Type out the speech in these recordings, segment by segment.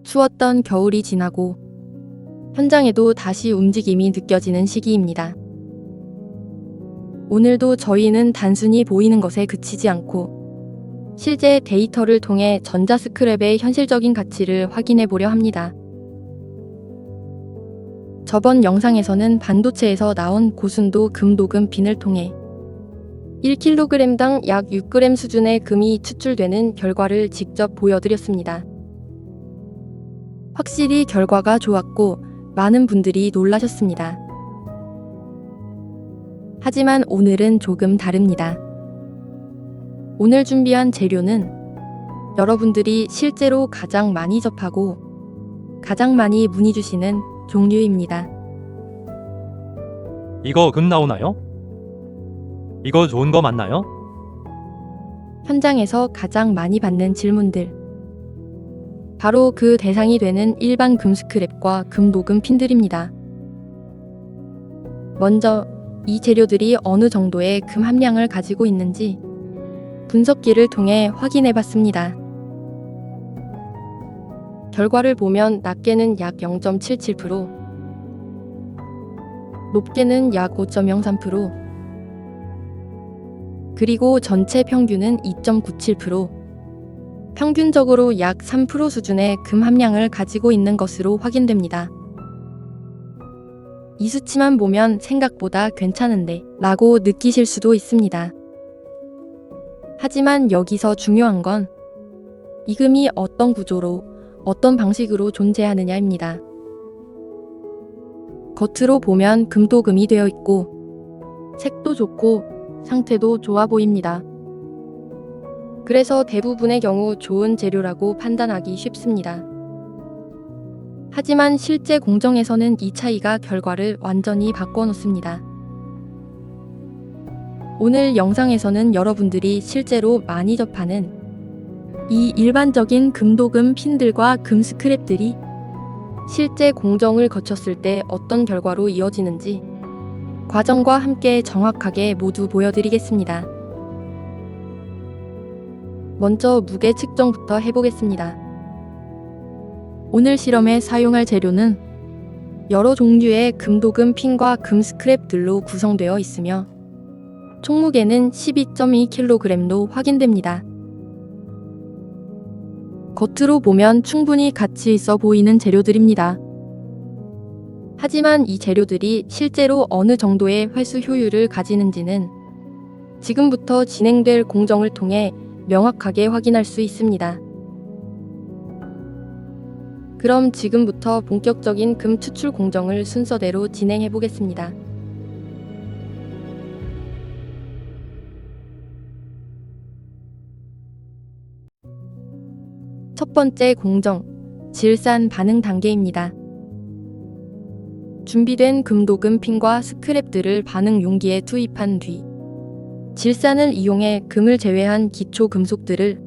추웠던 겨울이 지나고 현장에도 다시 움직임이 느껴지는 시기입니다. 오늘도 저희는 단순히 보이는 것에 그치지 않고 실제 데이터를 통해 전자스크랩의 현실적인 가치를 확인해 보려 합니다. 저번 영상에서는 반도체에서 나온 고순도 금도금 빈을 통해 1kg당 약 6g 수준의 금이 추출되는 결과를 직접 보여드렸습니다. 확실히 결과가 좋았고 많은 분들이 놀라셨습니다. 하지만 오늘은 조금 다릅니다. 오늘 준비한 재료는 여러분들이 실제로 가장 많이 접하고 가장 많이 문의 주시는 종류입니다. 이거 금 나오나요? 이거 좋은 거 맞나요? 현장에서 가장 많이 받는 질문들. 바로 그 대상이 되는 일반 금 스크랩과 금도금 핀들입니다. 먼저 이 재료들이 어느 정도의 금 함량을 가지고 있는지 분석기를 통해 확인해 봤습니다. 결과를 보면 낮게는 약 0.77%, 높게는 약 5.03%, 그리고 전체 평균은 2.97%, 평균적으로 약 3% 수준의 금 함량을 가지고 있는 것으로 확인됩니다. 이 수치만 보면 생각보다 괜찮은데 라고 느끼실 수도 있습니다. 하지만 여기서 중요한 건 이 금이 어떤 구조로, 어떤 방식으로 존재하느냐입니다. 겉으로 보면 금도금이 되어 있고 색도 좋고 상태도 좋아 보입니다. 그래서 대부분의 경우 좋은 재료라고 판단하기 쉽습니다. 하지만 실제 공정에서는 이 차이가 결과를 완전히 바꿔놓습니다. 오늘 영상에서는 여러분들이 실제로 많이 접하는 이 일반적인 금도금 핀들과 금 스크랩들이 실제 공정을 거쳤을 때 어떤 결과로 이어지는지 과정과 함께 정확하게 모두 보여드리겠습니다. 먼저 무게 측정부터 해보겠습니다. 오늘 실험에 사용할 재료는 여러 종류의 금도금 핀과 금 스크랩들로 구성되어 있으며 총 무게는 12.2kg로 확인됩니다. 겉으로 보면 충분히 가치 있어 보이는 재료들입니다. 하지만 이 재료들이 실제로 어느 정도의 회수 효율을 가지는지는 지금부터 진행될 공정을 통해 명확하게 확인할 수 있습니다. 그럼 지금부터 본격적인 금 추출 공정을 순서대로 진행해 보겠습니다. 첫 번째 공정, 질산 반응 단계입니다. 준비된 금도금 핀과 스크랩들을 반응 용기에 투입한 뒤 질산을 이용해 금을 제외한 기초 금속들을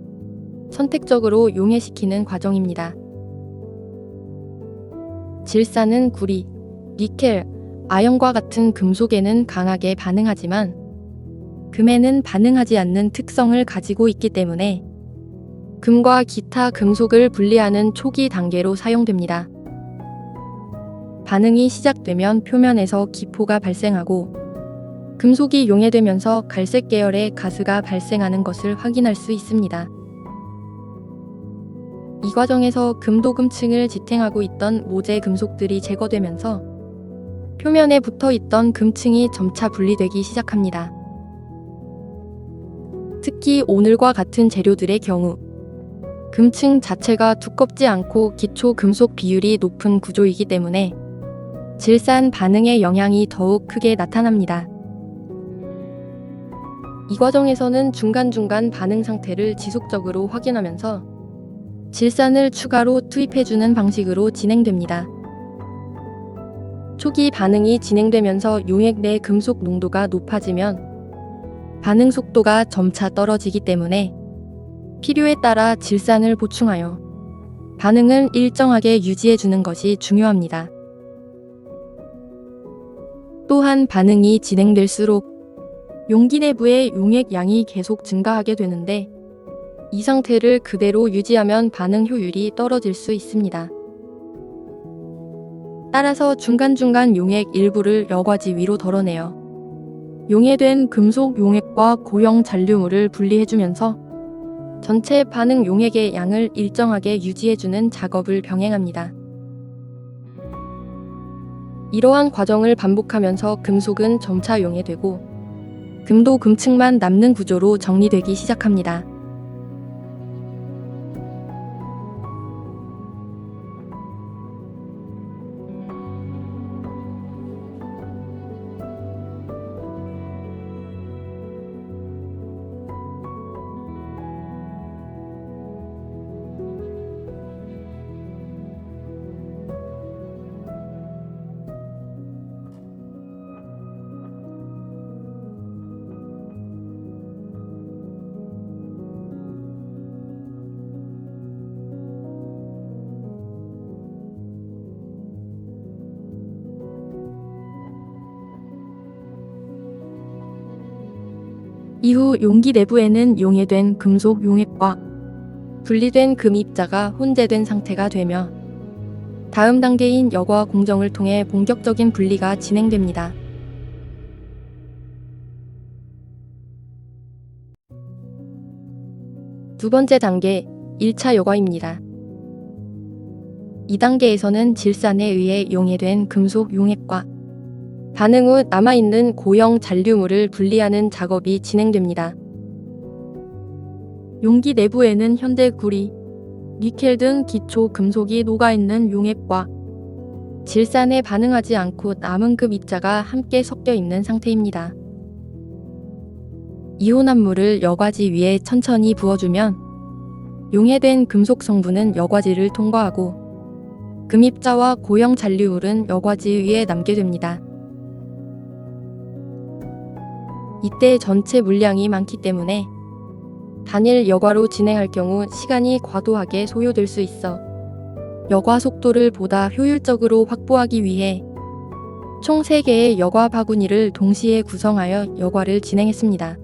선택적으로 용해시키는 과정입니다. 질산은 구리, 니켈, 아연과 같은 금속에는 강하게 반응하지만 금에는 반응하지 않는 특성을 가지고 있기 때문에 금과 기타 금속을 분리하는 초기 단계로 사용됩니다. 반응이 시작되면 표면에서 기포가 발생하고 금속이 용해되면서 갈색 계열의 가스가 발생하는 것을 확인할 수 있습니다. 이 과정에서 금도금층을 지탱하고 있던 모재 금속들이 제거되면서 표면에 붙어 있던 금층이 점차 분리되기 시작합니다. 특히 오늘과 같은 재료들의 경우 금층 자체가 두껍지 않고 기초 금속 비율이 높은 구조이기 때문에 질산 반응의 영향이 더욱 크게 나타납니다. 이 과정에서는 중간중간 반응 상태를 지속적으로 확인하면서 질산을 추가로 투입해주는 방식으로 진행됩니다. 초기 반응이 진행되면서 용액 내 금속 농도가 높아지면 반응 속도가 점차 떨어지기 때문에 필요에 따라 질산을 보충하여 반응을 일정하게 유지해주는 것이 중요합니다. 또한 반응이 진행될수록 용기 내부의 용액 양이 계속 증가하게 되는데 이 상태를 그대로 유지하면 반응 효율이 떨어질 수 있습니다. 따라서 중간중간 용액 일부를 여과지 위로 덜어내요. 용해된 금속 용액과 고형 잔류물을 분리해주면서 전체 반응 용액의 양을 일정하게 유지해주는 작업을 병행합니다. 이러한 과정을 반복하면서 금속은 점차 용해되고 금도 금층만 남는 구조로 정리되기 시작합니다. 이후 용기 내부에는 용해된 금속 용액과 분리된 금 입자가 혼재된 상태가 되며 다음 단계인 여과 공정을 통해 본격적인 분리가 진행됩니다. 두 번째 단계, 1차 여과입니다. 이 단계에서는 질산에 의해 용해된 금속 용액과 반응 후 남아있는 고형 잔류물을 분리하는 작업이 진행됩니다. 용기 내부에는 현대 구리, 니켈 등 기초 금속이 녹아있는 용액과 질산에 반응하지 않고 남은 금 입자가 함께 섞여 있는 상태입니다. 이온한 물을 여과지 위에 천천히 부어주면 용해된 금속 성분은 여과지를 통과하고 금 입자와 고형 잔류물은 여과지 위에 남게 됩니다. 이때 전체 물량이 많기 때문에 단일 여과로 진행할 경우 시간이 과도하게 소요될 수 있어 여과 속도를 보다 효율적으로 확보하기 위해 총 3개의 여과 바구니를 동시에 구성하여 여과를 진행했습니다.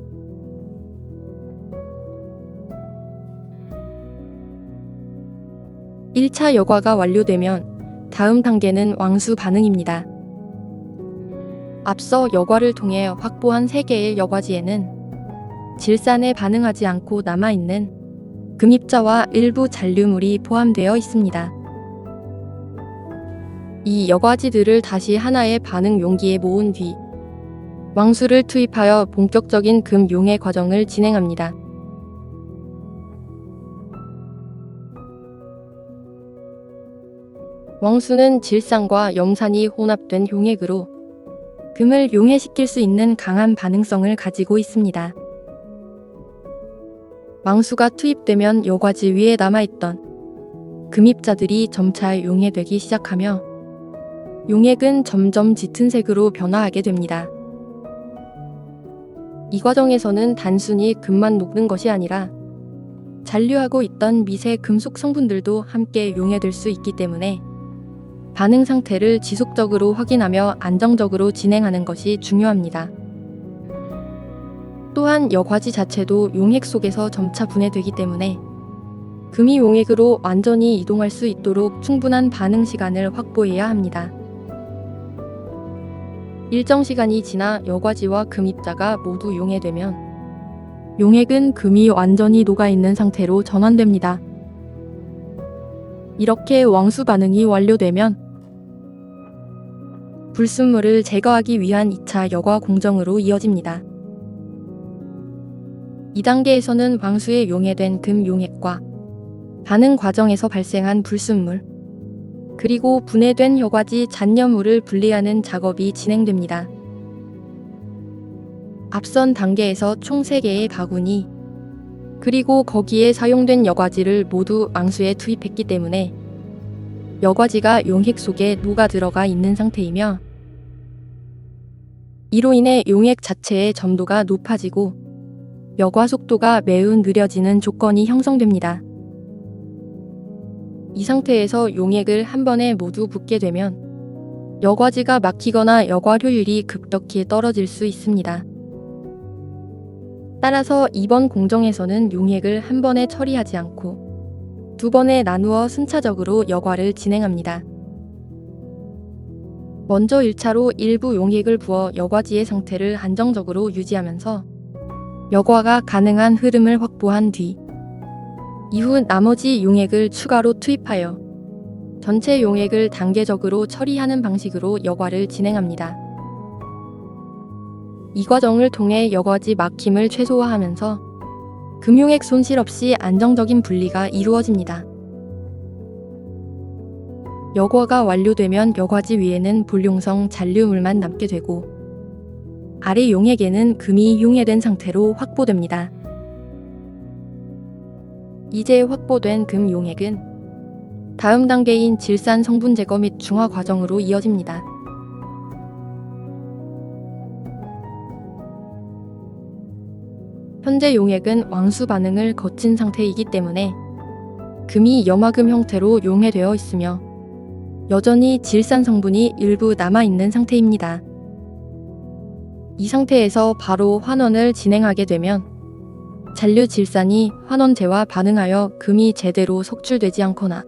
(1차) 여과가 완료되면 다음 단계는 왕수 반응입니다. 앞서 여과를 통해 확보한 3개의 여과지에는 질산에 반응하지 않고 남아있는 금입자와 일부 잔류물이 포함되어 있습니다. 이 여과지들을 다시 하나의 반응 용기에 모은 뒤 왕수를 투입하여 본격적인 금 용해 과정을 진행합니다. 왕수는 질산과 염산이 혼합된 용액으로 금을 용해시킬 수 있는 강한 반응성을 가지고 있습니다. 왕수가 투입되면 여과지 위에 남아있던 금입자들이 점차 용해되기 시작하며 용액은 점점 짙은 색으로 변화하게 됩니다. 이 과정에서는 단순히 금만 녹는 것이 아니라 잔류하고 있던 미세 금속 성분들도 함께 용해될 수 있기 때문에 반응 상태를 지속적으로 확인하며 안정적으로 진행하는 것이 중요합니다. 또한 여과지 자체도 용액 속에서 점차 분해되기 때문에 금이 용액으로 완전히 이동할 수 있도록 충분한 반응 시간을 확보해야 합니다. 일정 시간이 지나 여과지와 금 입자가 모두 용해되면 용액은 금이 완전히 녹아있는 상태로 전환됩니다. 이렇게 왕수 반응이 완료되면 불순물을 제거하기 위한 2차 여과 공정으로 이어집니다. 이 단계에서는 왕수에 용해된 금 용액과 반응 과정에서 발생한 불순물, 그리고 분해된 여과지 잔여물을 분리하는 작업이 진행됩니다. 앞선 단계에서 총 3개의 바구니, 그리고 거기에 사용된 여과지를 모두 왕수에 투입했기 때문에 여과지가 용액 속에 녹아 들어가 있는 상태이며 이로 인해 용액 자체의 점도가 높아지고 여과 속도가 매우 느려지는 조건이 형성됩니다. 이 상태에서 용액을 한 번에 모두 붓게 되면 여과지가 막히거나 여과 효율이 급격히 떨어질 수 있습니다. 따라서 이번 공정에서는 용액을 한 번에 처리하지 않고 두 번에 나누어 순차적으로 여과를 진행합니다. 먼저 1차로 일부 용액을 부어 여과지의 상태를 안정적으로 유지하면서 여과가 가능한 흐름을 확보한 뒤 이후 나머지 용액을 추가로 투입하여 전체 용액을 단계적으로 처리하는 방식으로 여과를 진행합니다. 이 과정을 통해 여과지 막힘을 최소화하면서 금용액 손실 없이 안정적인 분리가 이루어집니다. 여과가 완료되면 여과지 위에는 볼용성 잔류물만 남게 되고 아래 용액에는 금이 흉해된 상태로 확보됩니다. 이제 확보된 금 용액은 다음 단계인 질산 성분 제거 및 중화 과정으로 이어집니다. 현재 용액은 왕수 반응을 거친 상태이기 때문에 금이 염화금 형태로 용해되어 있으며 여전히 질산 성분이 일부 남아있는 상태입니다. 이 상태에서 바로 환원을 진행하게 되면 잔류 질산이 환원제와 반응하여 금이 제대로 석출되지 않거나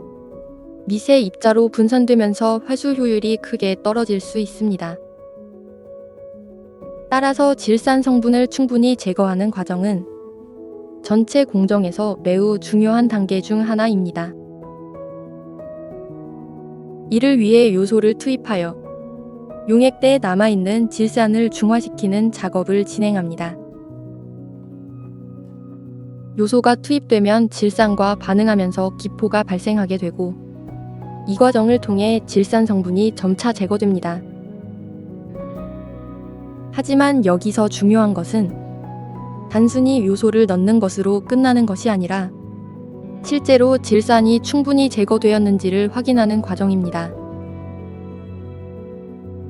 미세 입자로 분산되면서 회수 효율이 크게 떨어질 수 있습니다. 따라서 질산 성분을 충분히 제거하는 과정은 전체 공정에서 매우 중요한 단계 중 하나입니다. 이를 위해 요소를 투입하여 용액대에 남아있는 질산을 중화시키는 작업을 진행합니다. 요소가 투입되면 질산과 반응하면서 기포가 발생하게 되고 이 과정을 통해 질산 성분이 점차 제거됩니다. 하지만 여기서 중요한 것은 단순히 요소를 넣는 것으로 끝나는 것이 아니라 실제로 질산이 충분히 제거되었는지를 확인하는 과정입니다.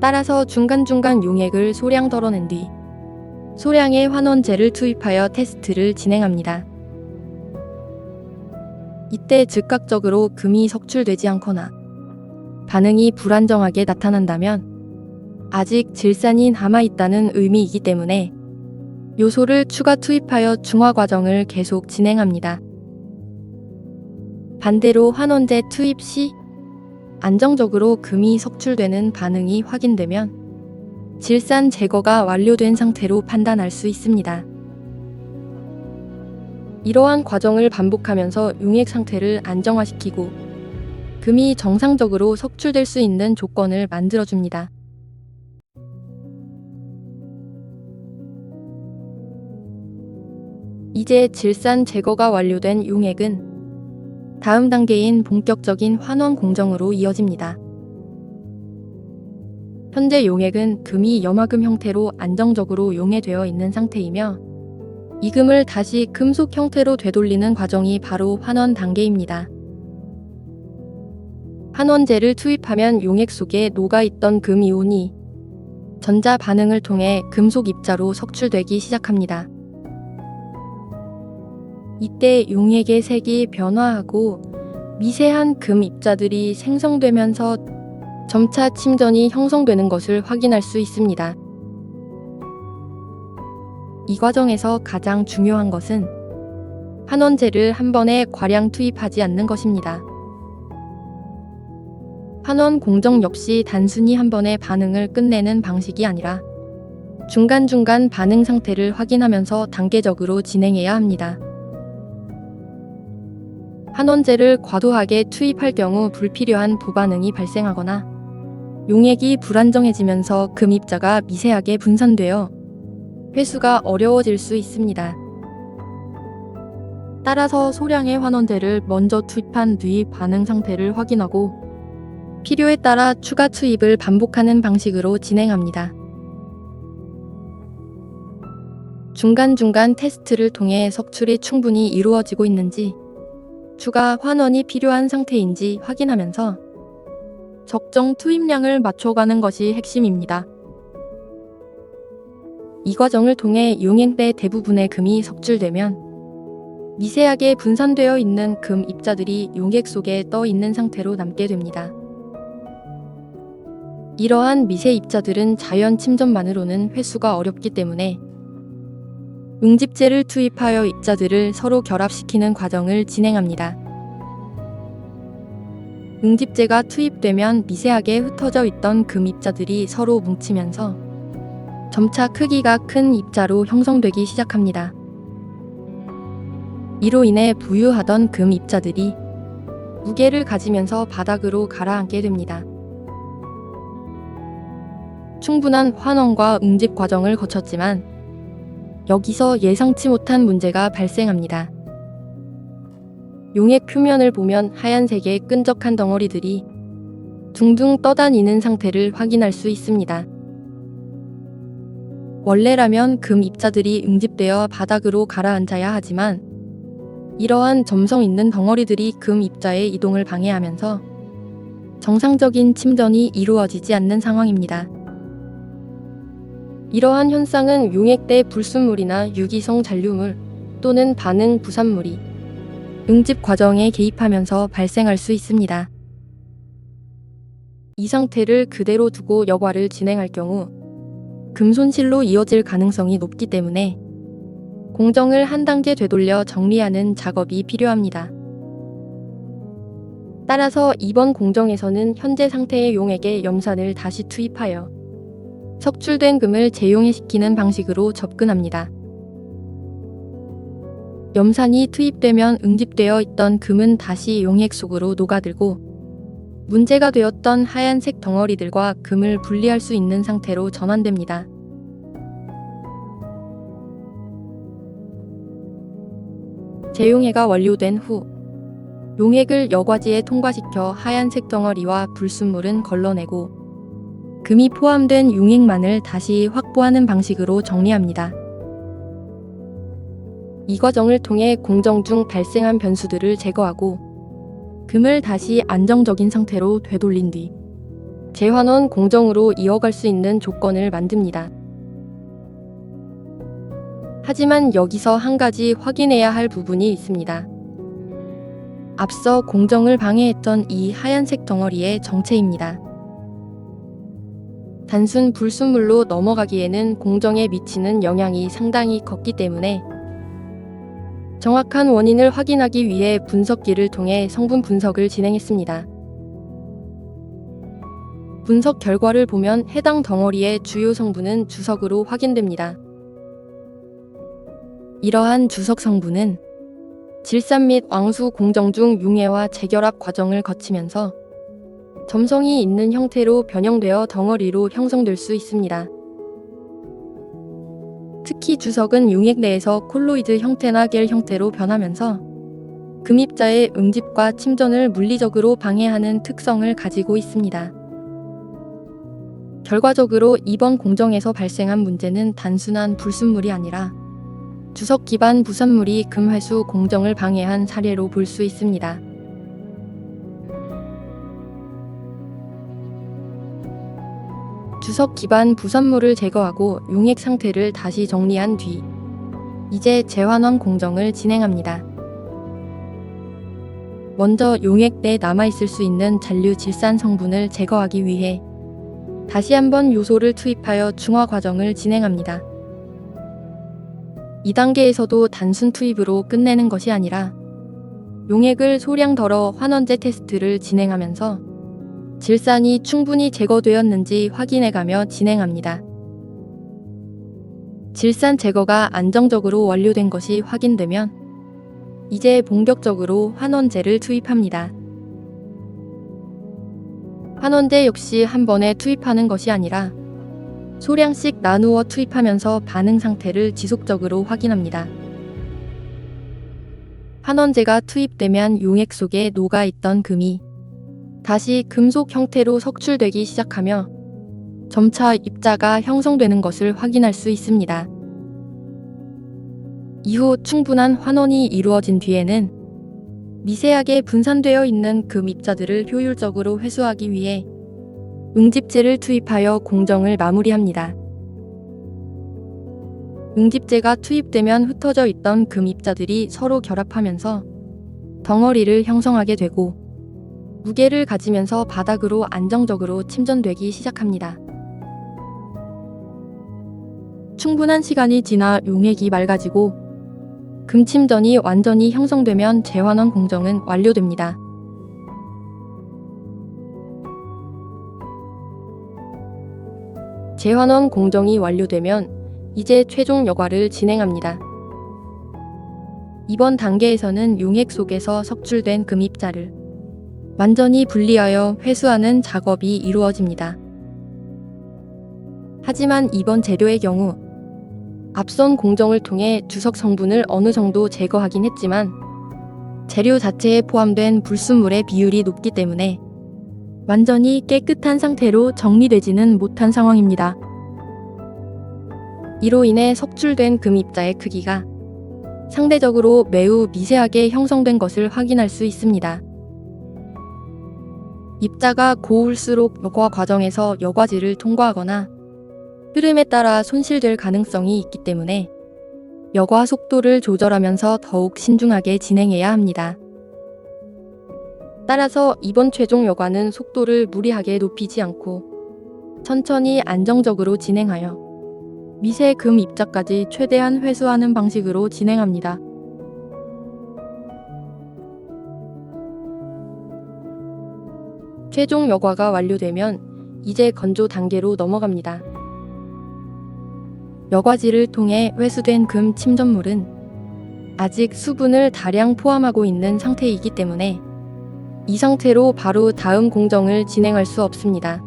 따라서 중간중간 용액을 소량 덜어낸 뒤 소량의 환원제를 투입하여 테스트를 진행합니다. 이때 즉각적으로 금이 석출되지 않거나 반응이 불안정하게 나타난다면 아직 질산이 남아있다는 의미이기 때문에 요소를 추가 투입하여 중화 과정을 계속 진행합니다. 반대로 환원제 투입 시 안정적으로 금이 석출되는 반응이 확인되면 질산 제거가 완료된 상태로 판단할 수 있습니다. 이러한 과정을 반복하면서 용액 상태를 안정화시키고 금이 정상적으로 석출될 수 있는 조건을 만들어줍니다. 이제 질산 제거가 완료된 용액은 다음 단계인 본격적인 환원 공정으로 이어집니다. 현재 용액은 금이 염화금 형태로 안정적으로 용해되어 있는 상태이며 이 금을 다시 금속 형태로 되돌리는 과정이 바로 환원 단계입니다. 환원제를 투입하면 용액 속에 녹아있던 금 이온이 전자 반응을 통해 금속 입자로 석출되기 시작합니다. 이때 용액의 색이 변화하고 미세한 금 입자들이 생성되면서 점차 침전이 형성되는 것을 확인할 수 있습니다. 이 과정에서 가장 중요한 것은 환원제를 한 번에 과량 투입하지 않는 것입니다. 환원 공정 역시 단순히 한 번에 반응을 끝내는 방식이 아니라 중간중간 반응 상태를 확인하면서 단계적으로 진행해야 합니다. 환원제를 과도하게 투입할 경우 불필요한 부반응이 발생하거나 용액이 불안정해지면서 금 입자가 미세하게 분산되어 회수가 어려워질 수 있습니다. 따라서 소량의 환원제를 먼저 투입한 뒤 반응 상태를 확인하고 필요에 따라 추가 투입을 반복하는 방식으로 진행합니다. 중간중간 테스트를 통해 석출이 충분히 이루어지고 있는지 추가 환원이 필요한 상태인지 확인하면서 적정 투입량을 맞춰가는 것이 핵심입니다. 이 과정을 통해 용액대 대부분의 금이 석출되면 미세하게 분산되어 있는 금 입자들이 용액 속에 떠 있는 상태로 남게 됩니다. 이러한 미세 입자들은 자연 침전만으로는 회수가 어렵기 때문에 응집제를 투입하여 입자들을 서로 결합시키는 과정을 진행합니다. 응집제가 투입되면 미세하게 흩어져 있던 금 입자들이 서로 뭉치면서 점차 크기가 큰 입자로 형성되기 시작합니다. 이로 인해 부유하던 금 입자들이 무게를 가지면서 바닥으로 가라앉게 됩니다. 충분한 환원과 응집 과정을 거쳤지만 여기서 예상치 못한 문제가 발생합니다. 용액 표면을 보면 하얀색의 끈적한 덩어리들이 둥둥 떠다니는 상태를 확인할 수 있습니다. 원래라면 금 입자들이 응집되어 바닥으로 가라앉아야 하지만 이러한 점성 있는 덩어리들이 금 입자의 이동을 방해하면서 정상적인 침전이 이루어지지 않는 상황입니다. 이러한 현상은 용액대 불순물이나 유기성 잔류물 또는 반응 부산물이 응집 과정에 개입하면서 발생할 수 있습니다. 이 상태를 그대로 두고 여과를 진행할 경우 금손실로 이어질 가능성이 높기 때문에 공정을 한 단계 되돌려 정리하는 작업이 필요합니다. 따라서 이번 공정에서는 현재 상태의 용액에 염산을 다시 투입하여 석출된 금을 재용해시키는 방식으로 접근합니다. 염산이 투입되면 응집되어 있던 금은 다시 용액 속으로 녹아들고 문제가 되었던 하얀색 덩어리들과 금을 분리할 수 있는 상태로 전환됩니다. 재용해가 완료된 후 용액을 여과지에 통과시켜 하얀색 덩어리와 불순물은 걸러내고 금이 포함된 용액만을 다시 확보하는 방식으로 정리합니다. 이 과정을 통해 공정 중 발생한 변수들을 제거하고 금을 다시 안정적인 상태로 되돌린 뒤 재환원 공정으로 이어갈 수 있는 조건을 만듭니다. 하지만 여기서 한 가지 확인해야 할 부분이 있습니다. 앞서 공정을 방해했던 이 하얀색 덩어리의 정체입니다. 단순 불순물로 넘어가기에는 공정에 미치는 영향이 상당히 컸기 때문에 정확한 원인을 확인하기 위해 분석기를 통해 성분 분석을 진행했습니다. 분석 결과를 보면 해당 덩어리의 주요 성분은 주석으로 확인됩니다. 이러한 주석 성분은 질산 및 왕수 공정 중 융해와 재결합 과정을 거치면서 점성이 있는 형태로 변형되어 덩어리로 형성될 수 있습니다. 특히 주석은 용액 내에서 콜로이드 형태나 겔 형태로 변하면서 금입자의 응집과 침전을 물리적으로 방해하는 특성을 가지고 있습니다. 결과적으로 이번 공정에서 발생한 문제는 단순한 불순물이 아니라 주석 기반 부산물이 금회수 공정을 방해한 사례로 볼 수 있습니다. 주석 기반 부산물을 제거하고 용액 상태를 다시 정리한 뒤 이제 재환원 공정을 진행합니다. 먼저 용액 내에 남아있을 수 있는 잔류 질산 성분을 제거하기 위해 다시 한번 요소를 투입하여 중화 과정을 진행합니다. 이 단계에서도 단순 투입으로 끝내는 것이 아니라 용액을 소량 덜어 환원제 테스트를 진행하면서 질산이 충분히 제거되었는지 확인해가며 진행합니다. 질산 제거가 안정적으로 완료된 것이 확인되면 이제 본격적으로 환원제를 투입합니다. 환원제 역시 한 번에 투입하는 것이 아니라 소량씩 나누어 투입하면서 반응 상태를 지속적으로 확인합니다. 환원제가 투입되면 용액 속에 녹아있던 금이 다시 금속 형태로 석출되기 시작하며 점차 입자가 형성되는 것을 확인할 수 있습니다. 이후 충분한 환원이 이루어진 뒤에는 미세하게 분산되어 있는 금 입자들을 효율적으로 회수하기 위해 응집제를 투입하여 공정을 마무리합니다. 응집제가 투입되면 흩어져 있던 금 입자들이 서로 결합하면서 덩어리를 형성하게 되고 무게를 가지면서 바닥으로 안정적으로 침전되기 시작합니다. 충분한 시간이 지나 용액이 맑아지고 금침전이 완전히 형성되면 재환원 공정은 완료됩니다. 재환원 공정이 완료되면 이제 최종 여과를 진행합니다. 이번 단계에서는 용액 속에서 석출된 금 입자를 완전히 분리하여 회수하는 작업이 이루어집니다. 하지만 이번 재료의 경우 앞선 공정을 통해 주석 성분을 어느 정도 제거하긴 했지만 재료 자체에 포함된 불순물의 비율이 높기 때문에 완전히 깨끗한 상태로 정리되지는 못한 상황입니다. 이로 인해 석출된 금 입자의 크기가 상대적으로 매우 미세하게 형성된 것을 확인할 수 있습니다. 입자가 고울수록 여과 과정에서 여과질을 통과하거나 흐름에 따라 손실될 가능성이 있기 때문에 여과 속도를 조절하면서 더욱 신중하게 진행해야 합니다. 따라서 이번 최종 여과는 속도를 무리하게 높이지 않고 천천히 안정적으로 진행하여 미세 금 입자까지 최대한 회수하는 방식으로 진행합니다. 최종 여과가 완료되면 이제 건조 단계로 넘어갑니다. 여과질을 통해 회수된 금 침전물은 아직 수분을 다량 포함하고 있는 상태이기 때문에 이 상태로 바로 다음 공정을 진행할 수 없습니다.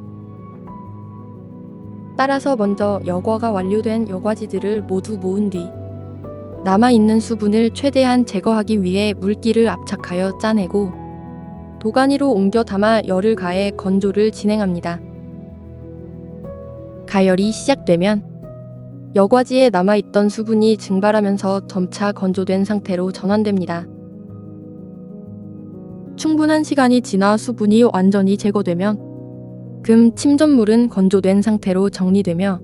따라서 먼저 여과가 완료된 여과지들을 모두 모은 뒤 남아있는 수분을 최대한 제거하기 위해 물기를 압착하여 짜내고 도가니로 옮겨 담아 열을 가해 건조를 진행합니다. 가열이 시작되면 여과지에 남아있던 수분이 증발하면서 점차 건조된 상태로 전환됩니다. 충분한 시간이 지나 수분이 완전히 제거되면 금 침전물은 건조된 상태로 정리되며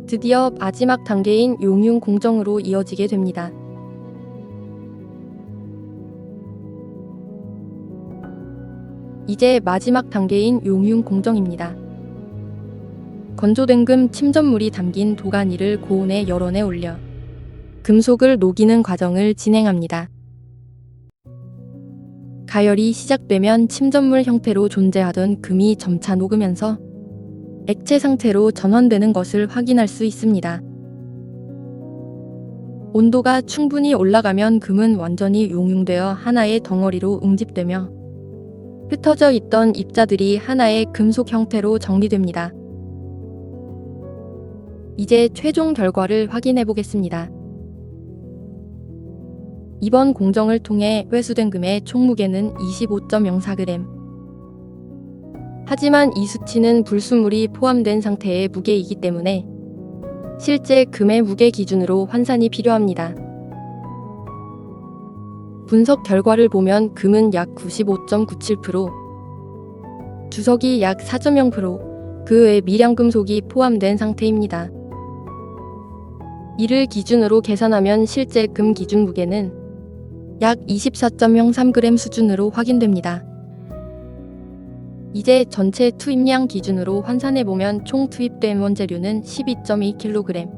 드디어 마지막 단계인 용융 공정으로 이어지게 됩니다. 이제 마지막 단계인 용융 공정입니다. 건조된 금 침전물이 담긴 도가니를 고온의 열원에 올려 금속을 녹이는 과정을 진행합니다. 가열이 시작되면 침전물 형태로 존재하던 금이 점차 녹으면서 액체 상태로 전환되는 것을 확인할 수 있습니다. 온도가 충분히 올라가면 금은 완전히 용융되어 하나의 덩어리로 응집되며 흩어져 있던 입자들이 하나의 금속 형태로 정리됩니다. 이제 최종 결과를 확인해 보겠습니다. 이번 공정을 통해 회수된 금의 총 무게는 25.04g. 하지만 이 수치는 불순물이 포함된 상태의 무게이기 때문에 실제 금의 무게 기준으로 환산이 필요합니다. 분석 결과를 보면 금은 약 95.97%, 주석이 약 4.0%, 그 외 미량금속이 포함된 상태입니다. 이를 기준으로 계산하면 실제 금 기준 무게는 약 24.03g 수준으로 확인됩니다. 이제 전체 투입량 기준으로 환산해보면 총 투입된 원재료는 12.2kg.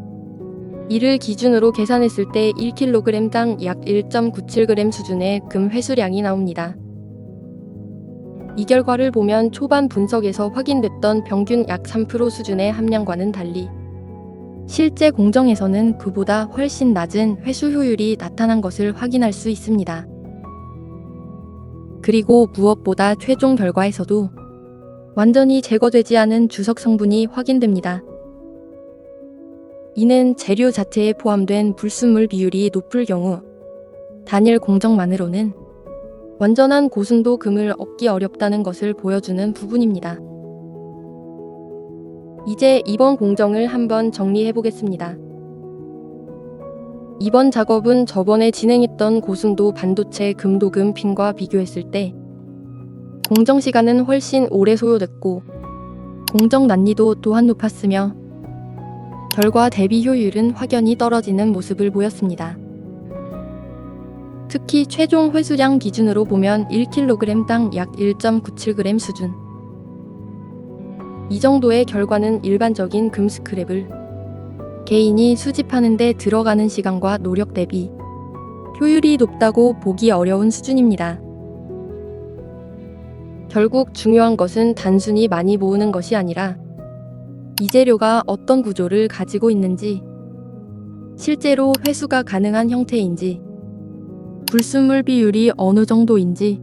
이를 기준으로 계산했을 때 1kg당 약 1.97g 수준의 금 회수량이 나옵니다. 이 결과를 보면 초반 분석에서 확인됐던 평균 약 3% 수준의 함량과는 달리 실제 공정에서는 그보다 훨씬 낮은 회수 효율이 나타난 것을 확인할 수 있습니다. 그리고 무엇보다 최종 결과에서도 완전히 제거되지 않은 주석 성분이 확인됩니다. 이는 재료 자체에 포함된 불순물 비율이 높을 경우 단일 공정만으로는 완전한 고순도 금을 얻기 어렵다는 것을 보여주는 부분입니다. 이제 이번 공정을 한번 정리해 보겠습니다. 이번 작업은 저번에 진행했던 고순도 반도체 금도금 핀과 비교했을 때 공정 시간은 훨씬 오래 소요됐고 공정 난이도 또한 높았으며 결과 대비 효율은 확연히 떨어지는 모습을 보였습니다. 특히 최종 회수량 기준으로 보면 1kg당 약 1.97g 수준. 이 정도의 결과는 일반적인 금 스크랩을 개인이 수집하는 데 들어가는 시간과 노력 대비 효율이 높다고 보기 어려운 수준입니다. 결국 중요한 것은 단순히 많이 모으는 것이 아니라 이 재료가 어떤 구조를 가지고 있는지, 실제로 회수가 가능한 형태인지, 불순물 비율이 어느 정도인지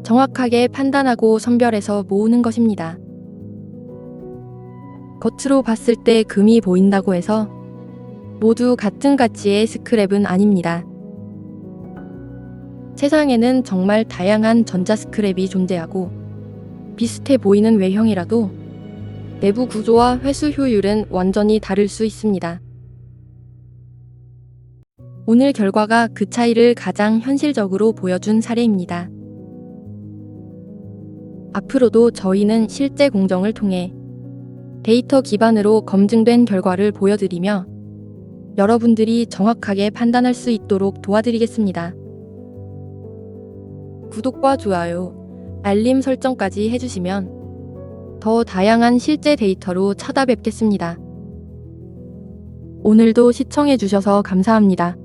정확하게 판단하고 선별해서 모으는 것입니다. 겉으로 봤을 때 금이 보인다고 해서 모두 같은 가치의 스크랩은 아닙니다. 세상에는 정말 다양한 전자 스크랩이 존재하고 비슷해 보이는 외형이라도 내부 구조와 회수 효율은 완전히 다를 수 있습니다. 오늘 결과가 그 차이를 가장 현실적으로 보여준 사례입니다. 앞으로도 저희는 실제 공정을 통해 데이터 기반으로 검증된 결과를 보여드리며 여러분들이 정확하게 판단할 수 있도록 도와드리겠습니다. 구독과 좋아요, 알림 설정까지 해주시면 더 다양한 실제 데이터로 찾아뵙겠습니다. 오늘도 시청해주셔서 감사합니다.